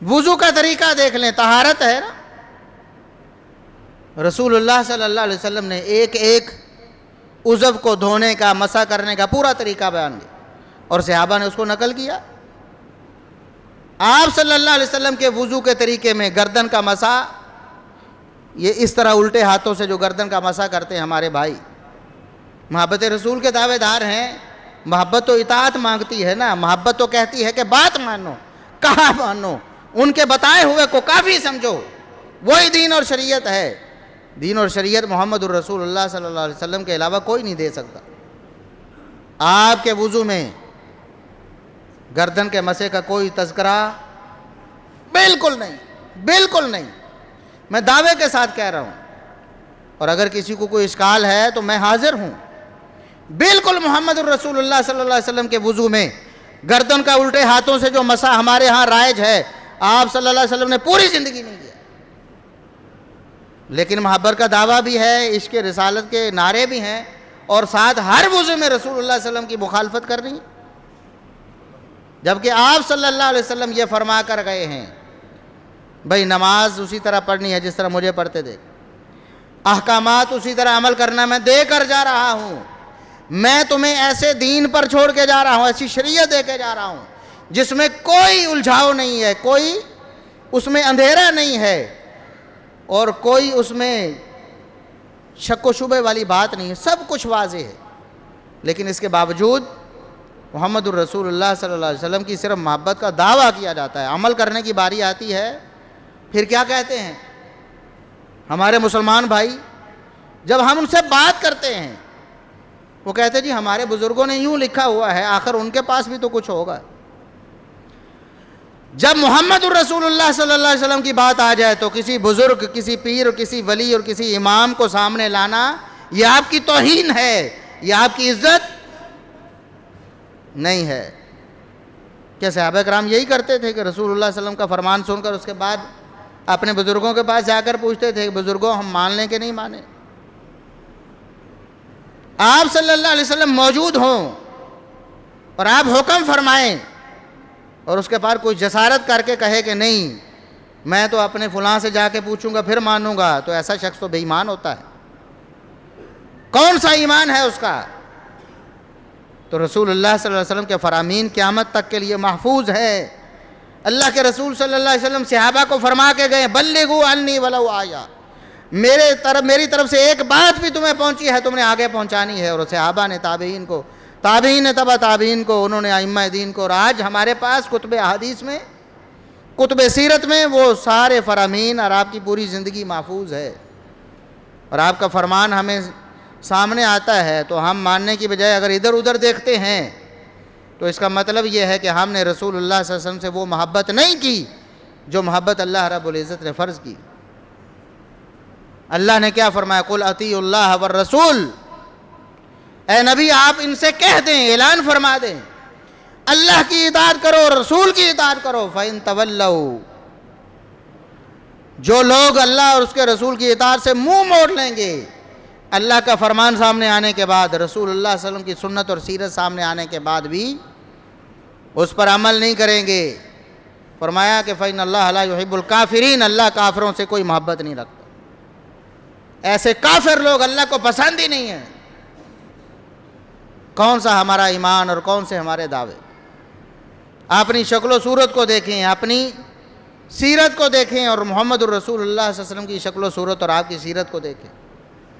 وضو کا طریقہ دیکھ لیں، طہارت ہے نا، رسول اللہ صلی اللہ علیہ وسلم نے ایک ایک عضو کو دھونے کا، مسح کرنے کا پورا طریقہ بیان کیا اور صحابہ نے اس کو نقل کیا۔ آپ صلی اللہ علیہ وسلم کے وضو کے طریقے میں گردن کا مسح، یہ اس طرح الٹے ہاتھوں سے جو گردن کا مسح کرتے ہیں ہمارے بھائی، محبت رسول کے دعوے دار ہیں۔ محبت تو اطاعت مانگتی ہے نا، محبت تو کہتی ہے کہ بات مانو، کہا مانو، ان کے بتائے ہوئے کو کافی سمجھو، وہی دین اور شریعت ہے۔ دین اور شریعت محمد الرسول اللہ صلی اللہ علیہ وسلم کے علاوہ کوئی نہیں دے سکتا۔ آپ کے وضو میں گردن کے مسح کا کوئی تذکرہ بالکل نہیں، بالکل نہیں، میں دعوے کے ساتھ کہہ رہا ہوں، اور اگر کسی کو کوئی اشکال ہے تو میں حاضر ہوں۔ بالکل محمد الرسول اللہ صلی اللہ علیہ وسلم کے وضو میں گردن کا الٹے ہاتھوں سے جو مسح ہمارے ہاں رائج ہے، آپ صلی اللہ علیہ وسلم نے پوری زندگی نہیں کیا۔ لیکن محبت کا دعویٰ بھی ہے، عشق رسالت کے نعرے بھی ہیں، اور ساتھ ہر وضو میں رسول اللہ صلی اللہ علیہ وسلم کی مخالفت کر رہی ہیں، جبکہ آپ صلی اللہ علیہ وسلم یہ فرما کر گئے ہیں بھئی نماز اسی طرح پڑھنی ہے جس طرح مجھے پڑھتے دیکھ، احکامات اسی طرح عمل کرنا میں دے کر جا رہا ہوں، میں تمہیں ایسے دین پر چھوڑ کے جا رہا ہوں، ایسی شریعت دے کے جا رہا ہوں جس میں کوئی الجھاؤ نہیں ہے، کوئی اس میں اندھیرا نہیں ہے، اور کوئی اس میں شک و شبہ والی بات نہیں ہے، سب کچھ واضح ہے۔ لیکن اس کے باوجود محمد الرسول اللہ صلی اللہ علیہ وسلم کی صرف محبت کا دعویٰ کیا جاتا ہے، عمل کرنے کی باری آتی ہے پھر کیا کہتے ہیں ہمارے مسلمان بھائی؟ جب ہم ان سے بات کرتے ہیں وہ کہتے ہیں جی ہمارے بزرگوں نے یوں لکھا ہوا ہے، آخر ان کے پاس بھی تو کچھ ہوگا۔ جب محمد الرسول اللہ صلی اللہ علیہ وسلم کی بات آ جائے تو کسی بزرگ، کسی پیر اور کسی ولی اور کسی امام کو سامنے لانا یہ آپ کی توہین ہے، یہ آپ کی عزت نہیں ہے۔ کیا صحابہ کرام یہی کرتے تھے کہ رسول اللہ صلی اللہ علیہ وسلم کا فرمان سن کر اس کے بعد اپنے بزرگوں کے پاس جا کر پوچھتے تھے کہ بزرگوں ہم مان لیں کہ نہیں مانیں؟ آپ صلی اللہ علیہ وسلم موجود ہوں اور آپ حکم فرمائیں اور اس کے بعد کوئی جسارت کر کے کہے کہ نہیں میں تو اپنے فلاں سے جا کے پوچھوں گا پھر مانوں گا، تو ایسا شخص تو بے ایمان ہوتا ہے۔ کون سا ایمان ہے اس کا؟ تو رسول اللہ صلی اللہ علیہ وسلم کے فرامین قیامت تک کے لیے محفوظ ہے۔ اللہ کے رسول صلی اللہ علیہ وسلم صحابہ کو فرما کے گئے بلغوا عنی ولو آیا، میری طرف سے ایک بات بھی تمہیں پہنچی ہے تم نے آگے پہنچانی ہے۔ اور صحابہ نے تابعین کو، تابعین نے تبع تابعین کو، انہوں نے ائمہ دین کو، اور آج ہمارے پاس کتب احادیث میں، کتب سیرت میں وہ سارے فرامین اور آپ کی پوری زندگی محفوظ ہے، اور آپ کا فرمان ہمیں سامنے آتا ہے تو ہم ماننے کی بجائے اگر ادھر ادھر دیکھتے ہیں تو اس کا مطلب یہ ہے کہ ہم نے رسول اللہ صلی اللہ علیہ وسلم سے وہ محبت نہیں کی جو محبت اللہ رب العزت نے فرض کی۔ اللہ نے کیا فرمایا؟ قل اطیعوا اللہ والرسول، اے نبی آپ ان سے کہہ دیں، اعلان فرما دیں اللہ کی اطاعت کرو، رسول کی اطاعت کرو۔ فَإِن تَوَلَّوْا، جو لوگ اللہ اور اس کے رسول کی اطاعت سے منہ موڑ لیں گے، اللہ کا فرمان سامنے آنے کے بعد، رسول اللہ صلی اللہ علیہ وسلم کی سنت اور سیرت سامنے آنے کے بعد بھی اس پر عمل نہیں کریں گے، فرمایا کہ فَإِنَّ اللَّهَ لَا يُحِبُّ الْكَافِرِينَ، اللہ کافروں سے کوئی محبت نہیں رکھتا۔ ایسے کافر لوگ اللہ کو پسند ہی نہیں ہیں۔ کون سا ہمارا ایمان اور کون سے ہمارے دعوے؟ اپنی شکل و صورت کو دیکھیں، اپنی سیرت کو دیکھیں، اور محمد الرسول اللہ صلی اللہ علیہ وسلم کی شکل و صورت اور آپ کی سیرت کو دیکھیں۔